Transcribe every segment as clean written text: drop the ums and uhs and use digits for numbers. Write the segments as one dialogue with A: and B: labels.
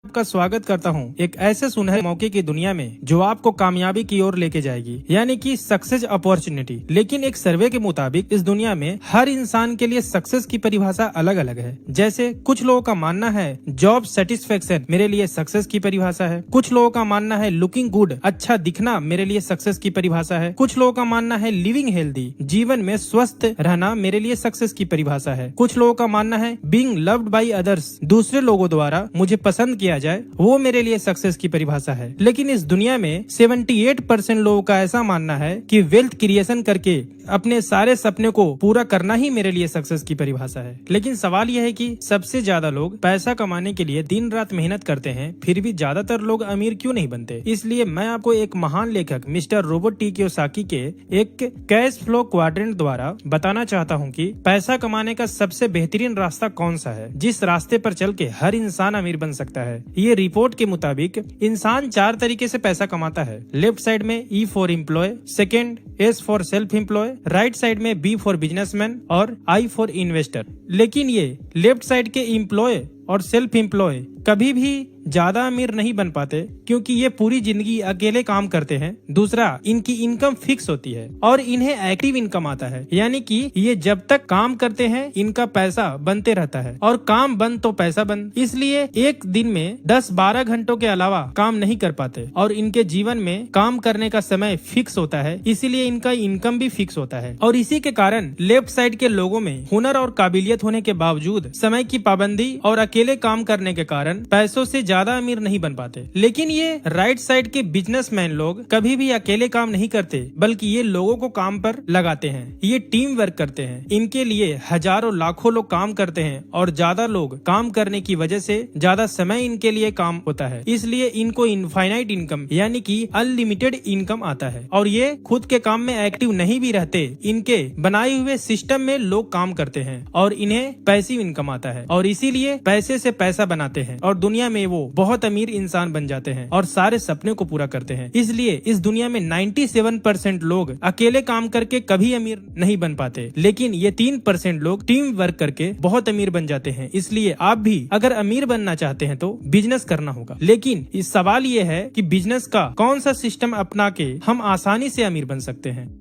A: आपका स्वागत करता हूं एक ऐसे सुनहरे मौके की दुनिया में जो आपको कामयाबी की ओर लेके जाएगी, यानी कि सक्सेस अपॉर्चुनिटी। लेकिन एक सर्वे के मुताबिक इस दुनिया में हर इंसान के लिए सक्सेस की परिभाषा अलग अलग है। जैसे कुछ लोगों का मानना है जॉब सेटिस्फेक्शन मेरे लिए सक्सेस की परिभाषा है, कुछ लोगों का मानना है लुकिंग गुड अच्छा दिखना मेरे लिए सक्सेस की परिभाषा है, कुछ लोगों का मानना है लिविंग हेल्दी जीवन में स्वस्थ रहना मेरे लिए सक्सेस की परिभाषा है, कुछ लोगों का मानना है बीइंग लव्ड बाय अदर्स दूसरे लोगों द्वारा मुझे पसंद किया जाए वो मेरे लिए सक्सेस की परिभाषा है। लेकिन इस दुनिया में 78% लोगों का ऐसा मानना है कि वेल्थ क्रिएशन करके अपने सारे सपने को पूरा करना ही मेरे लिए सक्सेस की परिभाषा है। लेकिन सवाल यह है कि सबसे ज्यादा लोग पैसा कमाने के लिए दिन रात मेहनत करते हैं, फिर भी ज्यादातर लोग अमीर क्यों नहीं बनते। इसलिए मैं आपको एक महान लेखक मिस्टर रॉबर्ट टी कियोसाकी के एक कैश फ्लो क्वाड्रेंट द्वारा बताना चाहता हूँ कि पैसा कमाने का सबसे बेहतरीन रास्ता कौन सा है, जिस रास्ते पर चल के हर इंसान अमीर बन सकता है। ये रिपोर्ट के मुताबिक इंसान 4 तरीके से पैसा कमाता है। लेफ्ट साइड में E for employ, second S for self employ, right side में B फॉर बिजनेसमैन और I फॉर इन्वेस्टर। लेकिन ये लेफ्ट साइड के एम्प्लॉय और सेल्फ एम्प्लॉय कभी भी ज्यादा अमीर नहीं बन पाते क्योंकि ये पूरी जिंदगी अकेले काम करते हैं। दूसरा, इनकी इनकम फिक्स होती है और इन्हें एक्टिव इनकम आता है, यानी कि ये जब तक काम करते हैं इनका पैसा बनते रहता है और काम बंद तो पैसा बंद। इसलिए एक दिन में 10-12 घंटों के अलावा काम नहीं कर पाते और इनके जीवन में काम करने का समय फिक्स होता है, इसीलिए इनका इनकम भी फिक्स होता है। और इसी के कारण लेफ्ट साइड के लोगों में हुनर और काबिलियत होने के बावजूद समय की पाबंदी और अकेले काम करने के कारण पैसों से ज्यादा अमीर नहीं बन पाते। लेकिन ये राइट साइड के बिजनेसमैन लोग कभी भी अकेले काम नहीं करते, बल्कि ये लोगों को काम पर लगाते हैं। ये टीम वर्क करते हैं। इनके लिए हजारों लाखों लोग काम करते हैं और ज्यादा लोग काम करने की वजह से ज्यादा समय इनके लिए काम होता है, इसलिए इनको इनफाइनाइट इनकम यानी कि अनलिमिटेड इनकम आता है। और ये खुद के काम में एक्टिव नहीं भी रहते, इनके बनाए हुए सिस्टम में लोग काम करते हैं और इन्हें पैसिव इनकम आता है और इसीलिए पैसे से पैसा बनाते हैं और दुनिया में वो बहुत अमीर इंसान बन जाते हैं और सारे सपने को पूरा करते हैं। इसलिए इस दुनिया में 97% लोग अकेले काम करके कभी अमीर नहीं बन पाते, लेकिन ये 3% लोग टीम वर्क करके बहुत अमीर बन जाते हैं। इसलिए आप भी अगर अमीर बनना चाहते हैं तो बिजनेस करना होगा। लेकिन इस सवाल ये है कि बिजनेस का कौन सा सिस्टम अपना के हम आसानी से अमीर बन सकते हैं।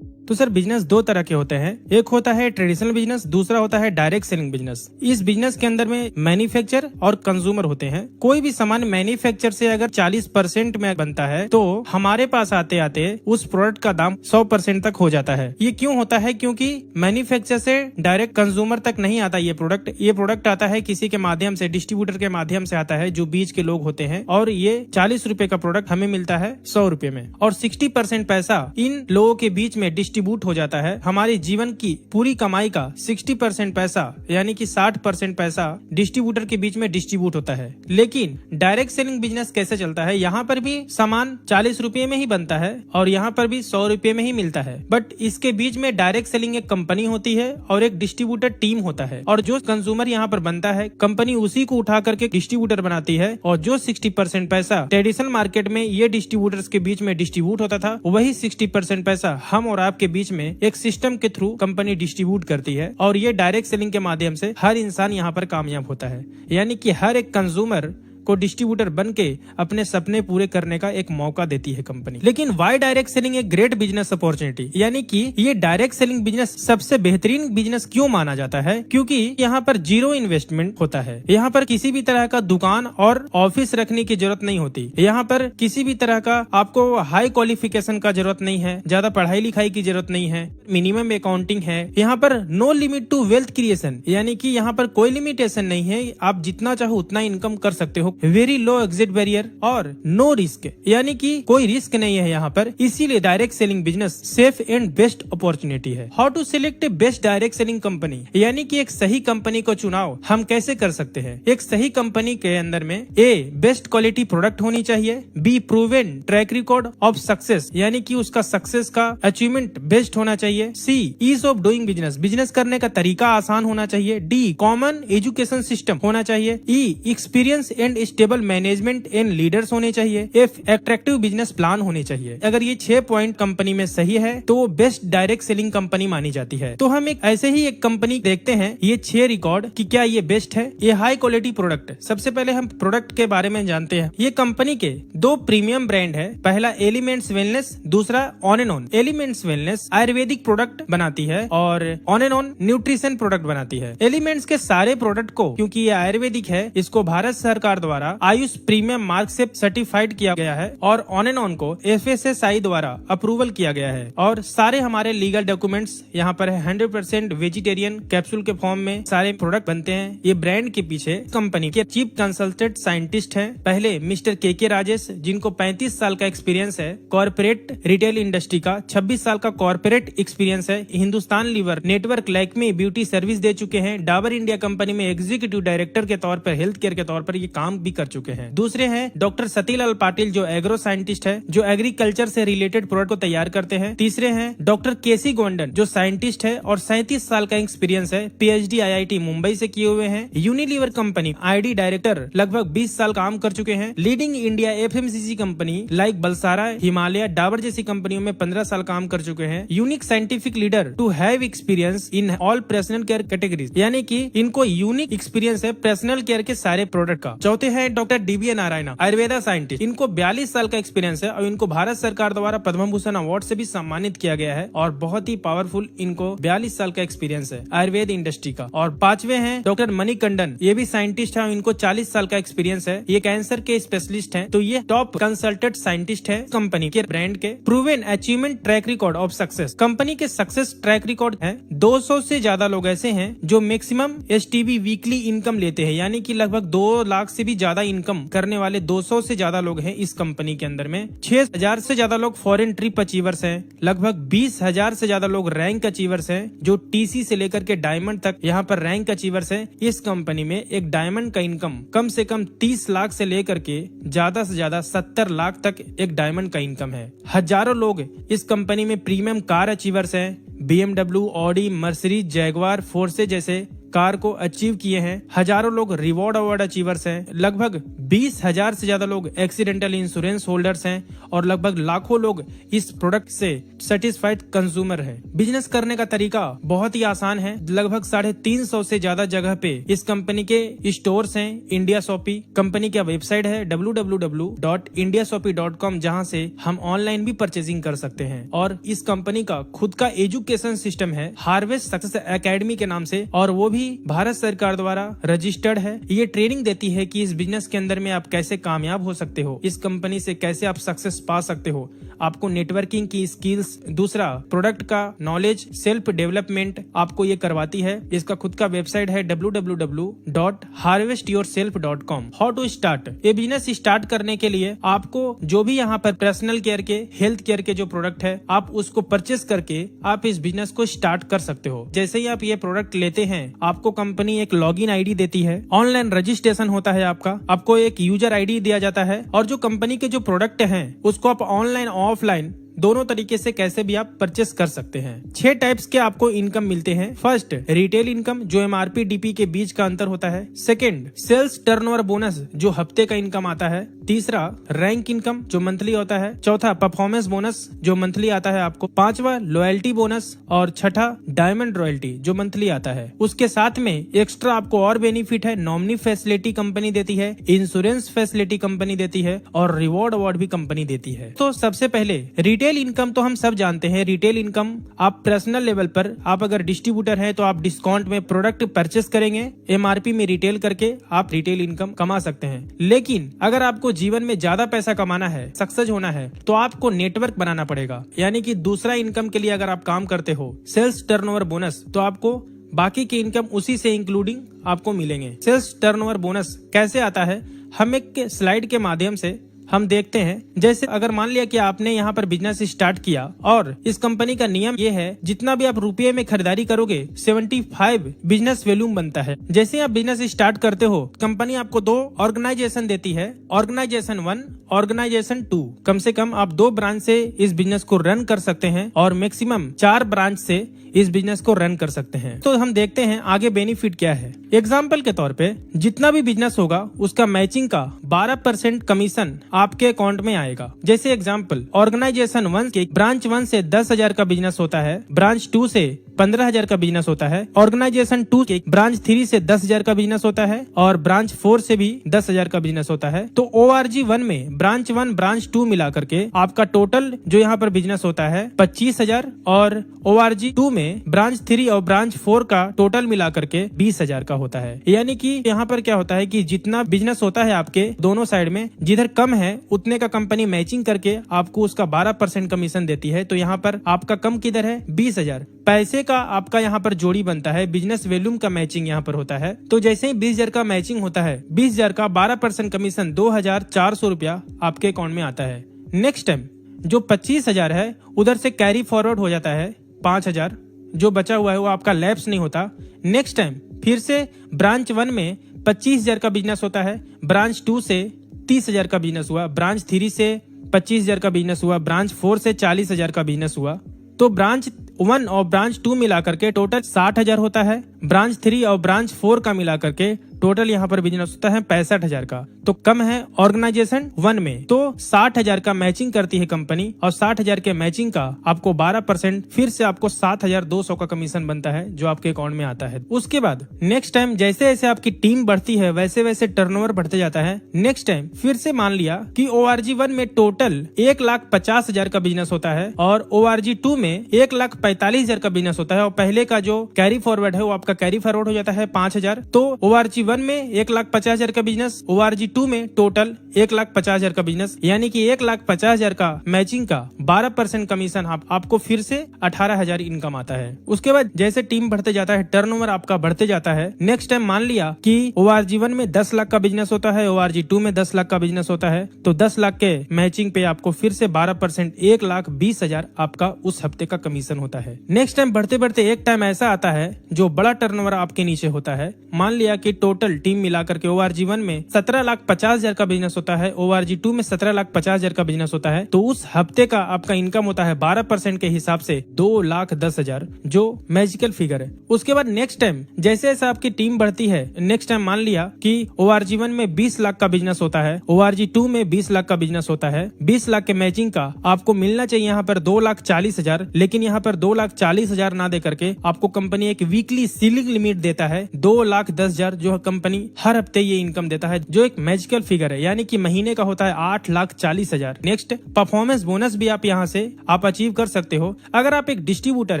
A: तो सर, बिजनेस 2 तरह के होते हैं। एक होता है ट्रेडिशनल बिजनेस, दूसरा होता है डायरेक्ट सेलिंग बिजनेस। इस बिजनेस के अंदर में मैन्युफैक्चर और कंज्यूमर होते हैं। कोई भी सामान मैन्युफैक्चर से अगर 40% में बनता है तो हमारे पास आते आते उस प्रोडक्ट का दाम 100% तक हो जाता है। ये क्यों होता है? क्योंकि मैन्युफैक्चर से डायरेक्ट कंज्यूमर तक नहीं आता ये प्रोडक्ट आता है किसी के माध्यम से, डिस्ट्रीब्यूटर के माध्यम से आता है, जो बीच के लोग होते हैं। और ये 40 रुपए का प्रोडक्ट हमें मिलता है 100 रुपए में और 60% पैसा इन लोगों के बीच में डिस्ट्रीब्यूट हो जाता है। हमारे जीवन की पूरी कमाई का 60% पैसा यानी कि 60% पैसा डिस्ट्रीब्यूटर के बीच में डिस्ट्रीब्यूट होता है। लेकिन डायरेक्ट सेलिंग बिजनेस कैसे चलता है? यहाँ पर भी सामान 40 रुपए में ही बनता है और यहाँ पर भी 100 रुपए में ही मिलता है, बट इसके बीच में डायरेक्ट सेलिंग एक कंपनी होती है और एक डिस्ट्रीब्यूटर टीम होता है। और जो कंज्यूमर यहाँ पर बनता है, कंपनी उसी को उठा करके डिस्ट्रीब्यूटर बनाती है और जो 60% पैसा ट्रेडिशनल मार्केट में ये डिस्ट्रीब्यूटर्स के बीच में डिस्ट्रीब्यूट होता था, वही 60% पैसा हम और आपके बीच में एक सिस्टम के थ्रू कंपनी डिस्ट्रीब्यूट करती है और ये डायरेक्ट सेलिंग के माध्यम से हर इंसान यहाँ पर कामयाब होता है। यानी कि हर एक कंज्यूमर को डिस्ट्रीब्यूटर बन के अपने सपने पूरे करने का एक मौका देती है कंपनी। लेकिन वाई डायरेक्ट सेलिंग एक ग्रेट बिजनेस अपॉर्चुनिटी, यानी कि ये डायरेक्ट सेलिंग बिजनेस सबसे बेहतरीन बिजनेस क्यों माना जाता है? क्योंकि यहाँ पर 0 इन्वेस्टमेंट होता है। यहाँ पर किसी भी तरह का दुकान और ऑफिस रखने की जरूरत नहीं होती। यहाँ पर किसी भी तरह का आपको हाई क्वालिफिकेशन का जरूरत नहीं है, ज्यादा पढ़ाई लिखाई की जरूरत नहीं है, मिनिमम अकाउंटिंग है। यहाँ पर no limit to wealth creation, यानी कि यहाँ पर कोई लिमिटेशन नहीं है, आप जितना चाहो उतना इनकम कर सकते हो। वेरी लो एग्जिट बैरियर और नो रिस्क, यानी कि कोई रिस्क नहीं है यहाँ पर। इसीलिए direct selling business safe and best opportunity है। How to select a best direct selling company, यानी कि एक सही कंपनी को चुनाव हम कैसे कर सकते हैं? एक सही कंपनी के अंदर में ए बेस्ट क्वालिटी प्रोडक्ट होनी चाहिए, B proven track record of success, यानी कि उसका सक्सेस का अचीवमेंट बेस्ट होना चाहिए, सी ईज ऑफ डूइंग बिजनेस करने का तरीका आसान होना चाहिए, डी कॉमन एजुकेशन सिस्टम होना चाहिए, ई experience and stable management and leaders होने चाहिए, एक अट्रैक्टिव बिजनेस प्लान होने चाहिए। अगर ये 6 पॉइंट कंपनी में सही है तो वो बेस्ट डायरेक्ट सेलिंग कंपनी मानी जाती है। तो हम एक ऐसे ही एक कंपनी देखते हैं ये 6 रिकॉर्ड कि क्या ये बेस्ट है। ये हाई क्वालिटी प्रोडक्ट। सबसे पहले हम प्रोडक्ट के बारे में जानते हैं। ये कंपनी के 2 प्रीमियम ब्रांड है। पहला एलिमेंट्स वेलनेस, दूसरा on and on. Elements wellness Ayurvedic product बनाती है और on and on nutrition product बनाती है। एलिमेंट्स के सारे प्रोडक्ट को, क्योंकि ये आयुर्वेदिक है, इसको भारत सरकार द्वारा आयुष प्रीमियम मार्क से सर्टिफाइड किया गया है और ऑन एंड ऑन को FSSAI द्वारा अप्रूवल किया गया है। और सारे हमारे लीगल डॉक्यूमेंट्स यहाँ पर है। 100% वेजिटेरियन कैप्सूल के फॉर्म में सारे प्रोडक्ट बनते हैं। ये ब्रांड के पीछे कंपनी के चीफ कंसल्टेंट साइंटिस्ट हैं पहले मिस्टर के राजेश, जिनको 35 साल का एक्सपीरियंस है कॉर्पोरेट रिटेल इंडस्ट्री का, 26 साल का कॉर्पोरेट एक्सपीरियंस है। Hindustan Lever network, Lakme beauty service दे चुके हैं। डाबर इंडिया कंपनी में एग्जीक्यूटिव डायरेक्टर के तौर पर, हेल्थ केयर के तौर पर ये काम भी कर चुके हैं। दूसरे हैं डॉक्टर सतीलाल पाटिल, जो एग्रो साइंटिस्ट है, जो एग्रीकल्चर से रिलेटेड प्रोडक्ट को तैयार करते हैं। तीसरे हैं डॉक्टर केसी गोंडन, जो साइंटिस्ट है और 37 साल का एक्सपीरियंस है, PhD IIT मुंबई से किए हुए हैं। यूनिलीवर कंपनी ID डायरेक्टर, लगभग 20 साल काम कर चुके हैं। Leading India FMCG company like Balsara, Himalaya, Dabur जैसी कंपनियों में 15 साल काम कर चुके हैं। Unique scientific leader to have experience in all personal care categories, यानी कि इनको यूनिक एक्सपीरियंस है पर्सनल केयर के सारे प्रोडक्ट का। चौथे हैं doctor DBA Narayana, Ayurveda scientist. इनको 42 साल का एक्सपीरियंस है और इनको भारत सरकार द्वारा पद्म भूषण अवार्ड से भी सम्मानित किया गया है और बहुत ही पावरफुल इनको 42 साल का एक्सपीरियंस है आयुर्वेद इंडस्ट्री का। और पांचवे हैं डॉक्टर मणिकंडन, ये भी साइंटिस्ट है, इनको 40 साल का एक्सपीरियंस है। ये कैंसर के स्पेशलिस्ट हैं। तो ये टॉप कंसल्टेंट साइंटिस्ट है कंपनी के ब्रांड के। Proven achievement track record of success, company के सक्सेस ट्रैक रिकॉर्ड है। 200 से ज्यादा लोग ऐसे हैं जो मैक्सिमम STB वीकली इनकम लेते हैं, यानी कि लगभग 2 लाख से भी ज्यादा इनकम करने वाले 200 से ज्यादा लोग हैं इस कंपनी के अंदर में। 6000 से ज्यादा लोग फॉरेन ट्रिप अचीवर्स हैं। लगभग 20,000 से ज्यादा लोग रैंक अचीवर्स हैं, जो TC से लेकर के डायमंड तक यहाँ पर रैंक अचीवर्स हैं। इस कंपनी में एक डायमंड का इनकम कम से कम 30 लाख से लेकर के ज्यादा से ज्यादा 70 लाख तक एक डायमंड का इनकम है। हजारों लोग इस कंपनी में प्रीमियम कार अचीवर्स हैं। BMW, Audi, Mercedes, Jaguar, force जैसे कार को अचीव किए हैं। हजारों लोग रिवॉर्ड अवार्ड अचीवर्स हैं। लगभग 20,000 से ज्यादा लोग एक्सीडेंटल इंश्योरेंस होल्डर्स हैं और लगभग लाखों लोग इस प्रोडक्ट से सेटिस्फाइड कंज्यूमर हैं। बिजनेस करने का तरीका बहुत ही आसान है। लगभग 350 से ज्यादा जगह पे इस कंपनी के स्टोर्स हैं। इंडिया शॉपी कंपनी का वेबसाइट है www.indiashopee.com, जहां से हम ऑनलाइन भी परचेजिंग कर सकते हैं। और इस कंपनी का खुद का एजुकेशन सिस्टम है हार्वेस्ट सक्सेस एकेडमी के नाम से, और वो भी भारत सरकार द्वारा रजिस्टर्ड है। ये ट्रेनिंग देती है कि इस बिजनेस के अंदर में आप कैसे कामयाब हो सकते हो, इस कंपनी से कैसे आप सक्सेस पा सकते हो, आपको नेटवर्किंग की स्किल्स, दूसरा प्रोडक्ट का नॉलेज, सेल्फ डेवलपमेंट आपको ये करवाती है। इसका खुद का वेबसाइट है www.harvestyourself.com। हाउ टू स्टार्ट, ये बिजनेस स्टार्ट करने के लिए आपको जो भी यहाँ पर पर्सनल केयर के, हेल्थ केयर के जो प्रोडक्ट है, आप उसको परचेस करके आप इस बिजनेस को स्टार्ट कर सकते हो। जैसे ही आप ये प्रोडक्ट लेते हैं, आपको कंपनी एक लॉगिन आईडी देती है, ऑनलाइन रजिस्ट्रेशन होता है आपको एक यूजर आईडी दिया जाता है, और जो कंपनी के जो प्रोडक्ट हैं उसको आप ऑनलाइन ऑफलाइन दोनों तरीके से कैसे भी आप परचेस कर सकते हैं। 6 टाइप्स के आपको इनकम मिलते हैं। फर्स्ट, रिटेल इनकम, जो MRP DP के बीच का अंतर होता है। सेकंड, सेल्स टर्नओवर बोनस, जो हफ्ते का इनकम आता है। तीसरा, रैंक इनकम, जो मंथली होता है। चौथा, परफॉर्मेंस बोनस, जो मंथली आता है आपको। पांचवा, लॉयल्टी बोनस, और छठा, डायमंड रॉयल्टी, जो मंथली आता है। उसके साथ में एक्स्ट्रा आपको और बेनिफिट है। नॉमिनी फैसिलिटी कंपनी देती है, इंश्योरेंस फैसिलिटी कंपनी देती है, और रिवॉर्ड अवार्ड भी कंपनी देती है। तो सबसे पहले रिटेल इनकम तो हम सब जानते हैं। रिटेल इनकम आप पर्सनल लेवल पर, आप अगर डिस्ट्रीब्यूटर हैं तो आप डिस्काउंट में प्रोडक्ट परचेस करेंगे, MRP में रिटेल करके आप रिटेल इनकम कमा सकते हैं। लेकिन अगर आपको जीवन में ज्यादा पैसा कमाना है, सक्सेस होना है, तो आपको नेटवर्क बनाना पड़ेगा। यानी कि दूसरा इनकम के लिए अगर आप काम करते हो, सेल्स टर्नओवर बोनस, तो आपको बाकी की इनकम उसी से इंक्लूडिंग आपको मिलेंगे। सेल्स टर्नओवर बोनस कैसे आता है, हम एक स्लाइड के माध्यम से हम देखते हैं। जैसे अगर मान लिया कि आपने यहाँ पर बिजनेस स्टार्ट किया, और इस कंपनी का नियम ये है, जितना भी आप रुपये में खरीदारी करोगे 75 बिजनेस वैल्यूम बनता है। जैसे आप बिजनेस स्टार्ट करते हो, कंपनी आपको 2 ऑर्गेनाइजेशन देती है, ऑर्गेनाइजेशन 1, ऑर्गेनाइजेशन 2। कम से कम आप 2 ब्रांच से इस बिजनेस को रन कर सकते हैं और मैक्सिमम 4 ब्रांच से इस बिजनेस को रन कर सकते हैं। तो हम देखते हैं आगे बेनिफिट क्या है। एग्जाम्पल के तौर पे जितना भी बिजनेस होगा उसका मैचिंग का 12% कमीशन आपके अकाउंट में आएगा। जैसे एग्जाम्पल, ऑर्गेनाइजेशन 1 के ब्रांच 1 से 10,000 का बिजनेस होता है, ब्रांच 2 से 15,000 का बिजनेस होता है, ऑर्गेनाइजेशन 2 के ब्रांच 3 से 10,000 का बिजनेस होता है और ब्रांच 4 से भी 10,000 का बिजनेस होता है। तो ORG 1 में ब्रांच 1 ब्रांच 2 मिला करके आपका टोटल जो यहाँ पर बिजनेस होता है 25,000 और ORG 2 में ब्रांच 3 और ब्रांच 4 का टोटल मिला करके 20,000 का होता है। यानी कि यहाँ पर क्या होता है कि जितना बिजनेस होता है आपके दोनों साइड में, जिधर कम है उतने का कंपनी मैचिंग करके आपको उसका 12% कमीशन देती है। तो यहाँ पर आपका कम किधर है, 20,000 पैसे का आपका यहाँ पर जोड़ी बनता है। बिजनेस वॉल्यूम का मैचिंग यहाँ पर होता है। तो जैसे ही 20,000 का मैचिंग होता है, 20,000 का 12% कमीशन 2,400 रुपया आपके अकाउंट में आता है। नेक्स्ट टाइम जो 25,000 है उधर से कैरी फॉरवर्ड हो जाता है 5,000, जो बचा हुआ है वो आपका लैप्स नहीं होता। नेक्स्ट टाइम फिर से ब्रांच 1 में 25,000 का बिजनेस होता है, ब्रांच 2 से 30,000 का बिजनेस हुआ, ब्रांच 3 से 25,000 का बिजनेस हुआ, ब्रांच 4 से 40,000 का बिजनेस हुआ। तो ब्रांच 1 और ब्रांच 2 मिला करके टोटल 60,000 होता है। ब्रांच 3 और ब्रांच 4 का मिला करके टोटल यहाँ पर बिजनेस होता है 65,000 का। तो कम है ऑर्गेनाइजेशन 1 में, तो 60,000 का मैचिंग करती है कंपनी और 60,000 के मैचिंग का आपको 12% फिर से आपको 7,200 का कमीशन बनता है जो आपके अकाउंट में आता है। उसके बाद नेक्स्ट टाइम जैसे जैसे आपकी टीम बढ़ती है वैसे वैसे टर्नओवर बढ़ते जाता है। नेक्स्ट टाइम फिर से मान लिया कि ORG 1 में टोटल 1,50,000 का बिजनेस होता है और ORG 2 में 1,45,000 का बिजनेस होता है और पहले का जो कैरी फॉरवर्ड है वो आपका कैरी फॉरवर्ड हो जाता है 5,000। तो ORG 1 में 1,50,000 का बिजनेस, ORG 2 में टोटल 1,50,000 का बिजनेस, यानी कि 1,50,000 का मैचिंग का 12% कमीशन आपको फिर से 18,000 इनकम आता है। उसके बाद जैसे टीम बढ़ते जाता है, टर्नओवर आपका बढ़ते जाता है। नेक्स्ट टाइम मान लिया कि ORG 1 में 10 लाख का बिजनेस होता है, ORG 2 में 10 लाख का बिजनेस होता है, तो 10 लाख के मैचिंग पे आपको फिर से 12% 1,20,000 आपका उस हफ्ते का कमीशन होता है। नेक्स्ट टाइम बढ़ते बढ़ते एक टाइम ऐसा आता है जो बड़ा टर्नओवर आपके नीचे होता है। मान लिया कि टोटल टीम मिलाकर के ORG 1 में 17,50,000 का बिजनेस होता है, ORG 2 में 17,50,000 का बिजनेस होता है। तो उस हफ्ते का आपका इनकम होता है 12% के हिसाब से 2,10,000, जो मैजिकल फिगर है। उसके बाद नेक्स्ट टाइम जैसे जैसे आपकी टीम बढ़ती है, नेक्स्ट टाइम मान लिया कि ORG 1 में 20 लाख का बिजनेस होता है, ORG 2 में 20 लाख का बिजनेस होता है। 20 लाख के मैचिंग का आपको मिलना चाहिए यहाँ पर 2,40,000, लेकिन यहाँ पर 2,40,000 ना दे करके आपको कंपनी एक वीकली सीलिंग लिमिट देता है 2,10,000, जो कंपनी हर हफ्ते ये इनकम देता है, जो एक मैजिकल फिगर है, यानी कि महीने का होता है 8,40,000। नेक्स्ट परफॉर्मेंस बोनस भी आप यहाँ से आप अचीव कर सकते हो। अगर आप एक डिस्ट्रीब्यूटर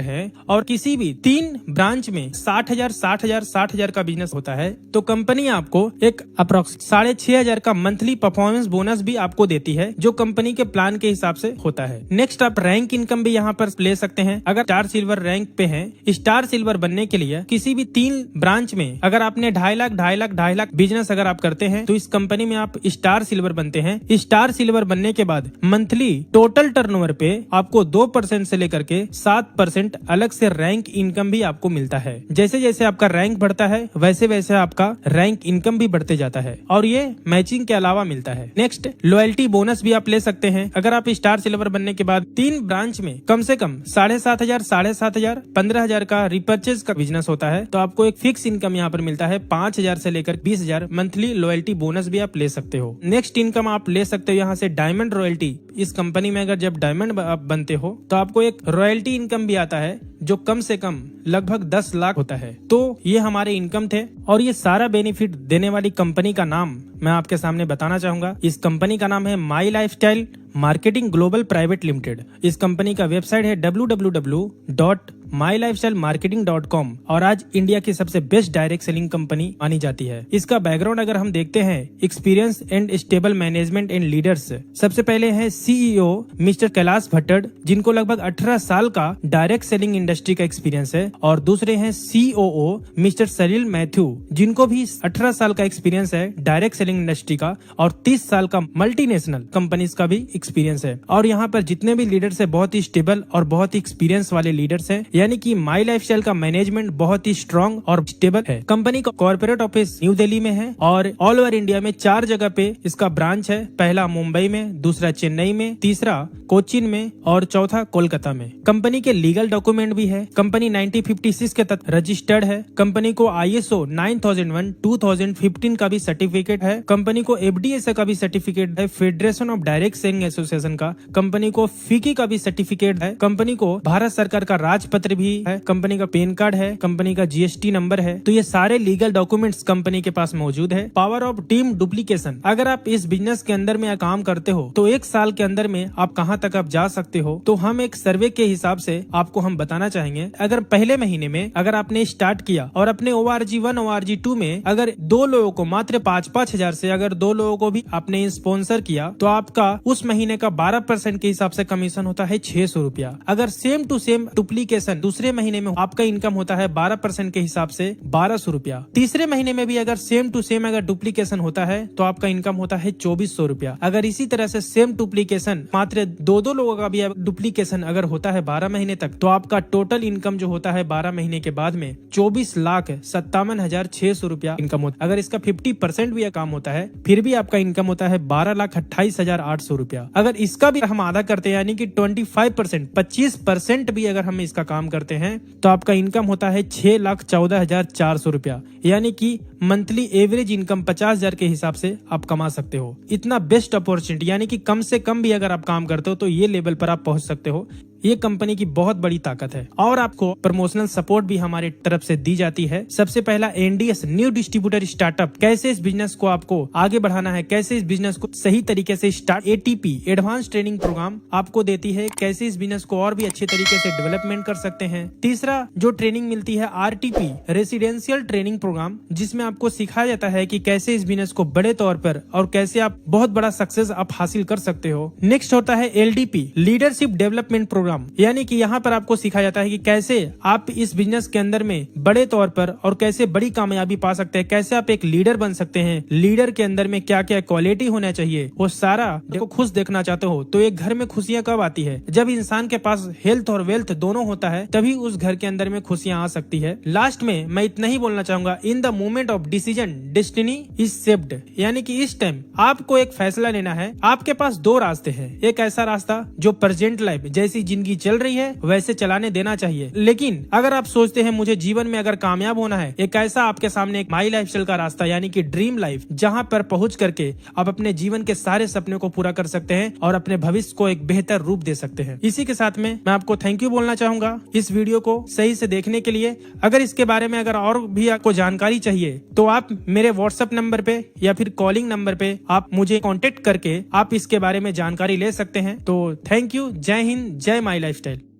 A: हैं और किसी भी 3 ब्रांच में 60,000 का बिजनेस होता है, तो कंपनी आपको एक अप्रोक्स 6,500 का मंथली परफॉर्मेंस बोनस भी आपको देती है, जो कंपनी के प्लान के हिसाब से होता है। नेक्स्ट आप रैंक इनकम भी यहाँ पर ले सकते हैं। अगर स्टार सिल्वर रैंक पे हैं, स्टार सिल्वर बनने के लिए किसी भी 3 ब्रांच में अगर आपने 2.5 लाख बिजनेस अगर आप करते हैं तो इस कंपनी में आप स्टार सिल्वर बनते हैं। स्टार सिल्वर बनने के बाद मंथली टोटल टर्नओवर पे आपको 2% से लेकर के 7% अलग से रैंक इनकम भी आपको मिलता है। जैसे जैसे आपका रैंक बढ़ता है वैसे वैसे आपका रैंक इनकम भी बढ़ते जाता है और ये मैचिंग के अलावा मिलता है। नेक्स्ट लॉयल्टी बोनस भी आप ले सकते हैं। अगर आप स्टार सिल्वर बनने के बाद 3 ब्रांच में कम से कम 7,500, 15,000 का रिपर्चेज का बिजनेस होता है, तो आपको एक फिक्स इनकम यहाँ पर मिलता है 5,000 से लेकर 20,000 मंथली लॉयल्टी बोनस भी आप ले सकते हो। नेक्स्ट इनकम आप ले सकते हो यहाँ से डायमंड रॉयल्टी। इस कंपनी में अगर जब डायमंड आप बनते हो तो आपको एक रॉयल्टी इनकम भी आता है जो कम से कम लगभग 10 लाख होता है। तो ये हमारे इनकम थे और ये सारा बेनिफिट देने वाली कंपनी का नाम मैं आपके सामने बताना चाहूंगा। इस कंपनी का नाम है my lifestyle marketing global private limited. इस कंपनी का वेबसाइट है www.mylifestylemarketing.com और आज इंडिया की सबसे बेस्ट डायरेक्ट सेलिंग कंपनी मानी जाती है। इसका बैकग्राउंड अगर हम देखते हैं, experience and stable management and leaders. सबसे पहले है CEO मिस्टर कैलाश भट्टड़, जिनको लगभग 18 साल का डायरेक्ट सेलिंग इंडस्ट्री का एक्सपीरियंस है, और दूसरे हैं COO मिस्टर सरिल मैथ्यू, जिनको भी 18 साल का एक्सपीरियंस है डायरेक्ट सेलिंग इंडस्ट्री का और 30 साल का मल्टीनेशनल कंपनीज का भी एक्सपीरियंस है। और यहाँ पर जितने भी लीडर्स है बहुत ही स्टेबल और बहुत ही एक्सपीरियंस वाले लीडर्स हैं। यानी कि माई लाइफस्टाइल का मैनेजमेंट बहुत ही स्ट्रॉन्ग और स्टेबल है। कंपनी का कॉर्पोरेट ऑफिस न्यू दिल्ली में है और ऑल ओवर इंडिया में 4 जगह पे इसका ब्रांच है। पहला मुंबई में, दूसरा चेन्नई में, तीसरा कोचीन में और चौथा कोलकाता में। कंपनी के लीगल डॉक्यूमेंट भी है। कंपनी 1956 के तहत रजिस्टर्ड है। कंपनी को ISO 9001 2015 का भी सर्टिफिकेट है। कंपनी को FDSA का भी सर्टिफिकेट है, federation of direct selling association का। कंपनी को FICCI का भी सर्टिफिकेट है। कंपनी को भारत सरकार का राजपत्र भी है। कंपनी का पैन कार्ड है। कंपनी का GST नंबर है। तो ये सारे लीगल डॉक्यूमेंट्स कंपनी के पास मौजूद है। पावर ऑफ टीम डुप्लीकेशन, अगर आप इस बिजनेस के अंदर में काम करते हो तो 1 साल के अंदर में आप कहां तक आप जा सकते हो, तो हम एक सर्वे के हिसाब से आपको हम बताना चाहेंगे। अगर पहले महीने में अगर आपने स्टार्ट किया और अपने ORG1 ORG2 में अगर 2 लोगों को मात्र 5-5 हजार से अगर 2 लोगों को भी आपने स्पॉन्सर किया तो आपका उस महीने का 12% के हिसाब से कमीशन होता है 600 रुपया। अगर सेम टू सेम डुप्लीकेशन दूसरे महीने में आपका इनकम होता है 12% के हिसाब से 1200 रुपया। तीसरे महीने में भी अगर सेम टू सेम अगर डुप्लीकेशन होता है तो आपका इनकम होता है 2400 रुपया। अगर इसी तरह से सेम डुप्लीकेशन मात्र 2 लोगों का भी डुप्लीकेशन अगर होता है 12 महीने तक तो आपका टोटल इनकम जो होता है 12 महीने के बाद में 24,57,600 रुपया इनकम होता है। अगर इसका 50% भी काम होता है फिर भी आपका इनकम होता है 12,28,800 रुपया। अगर इसका भी हम आधा करते हैं यानी कि 25% भी अगर हम इसका काम करते हैं तो आपका इनकम होता है 6,14,400 रुपया। यानी कि मंथली एवरेज इनकम 50,000 के हिसाब से आप कमा सकते हो। इतना बेस्ट अपॉर्चुनिटी, यानी कि कम से कम भी अगर आप काम करते हो तो ये लेवल पर आप पहुंच सकते हो। ये कंपनी की बहुत बड़ी ताकत है और आपको प्रमोशनल सपोर्ट भी हमारे तरफ से दी जाती है। सबसे पहला NDS न्यू डिस्ट्रीब्यूटर स्टार्टअप, कैसे इस बिजनेस को आपको आगे बढ़ाना है, कैसे इस बिजनेस को सही तरीके से start, ATP advance training program आपको देती है, कैसे इस बिजनेस को और भी अच्छे तरीके से डेवलपमेंट कर सकते हैं। तीसरा जो ट्रेनिंग मिलती है RTP रेसिडेंशियल ट्रेनिंग प्रोग्राम, जिसमें आपको सिखाया जाता है कि कैसे इस बिजनेस को बड़े तौर पर और कैसे आप बहुत बड़ा सक्सेस आप हासिल कर सकते हो। नेक्स्ट होता है LDP लीडरशिप डेवलपमेंट प्रोग्राम, यानी कि यहाँ पर आपको सिखाया जाता है कि कैसे आप इस बिजनेस के अंदर में बड़े तौर पर और कैसे बड़ी कामयाबी पा सकते हैं, कैसे आप एक लीडर बन सकते हैं, लीडर के अंदर में क्या क्या क्वालिटी होना चाहिए, वो सारा देखो। खुश देखना चाहते हो तो एक घर में खुशियां कब आती है? जब इंसान के पास हेल्थ और वेल्थ दोनों होता है तभी उस घर के अंदर में खुशियां आ सकती है। लास्ट में मैं इतना ही बोलना चाहूंगा, in the moment of decision destiny is shaped, यानी कि इस टाइम आपको एक फैसला लेना है। आपके पास 2 रास्ते हैं। एक ऐसा रास्ता जो प्रेजेंट लाइफ जैसी जिंदगी चल रही है वैसे चलाने देना चाहिए, लेकिन अगर आप सोचते हैं मुझे जीवन में अगर कामयाब होना है, एक ऐसा आपके सामने एक माई लाइफस्टाइल का रास्ता यानी कि ड्रीम लाइफ, जहां पर पहुंच करके आप अपने जीवन के सारे सपने को पूरा कर सकते हैं और अपने भविष्य को एक बेहतर रूप दे सकते हैं। इसी के साथ में मैं आपको थैंक यू बोलना चाहूंगा इस वीडियो को सही से देखने के लिए। अगर इसके बारे में अगर और भी आपको जानकारी चाहिए तो आप मेरे WhatsApp नंबर पे या फिर कॉलिंग नंबर पे आप मुझे कांटेक्ट करके आप इसके बारे में जानकारी ले सकते हैं। तो थैंक यू, जय हिंद, जय माई लाइफस्टाइल।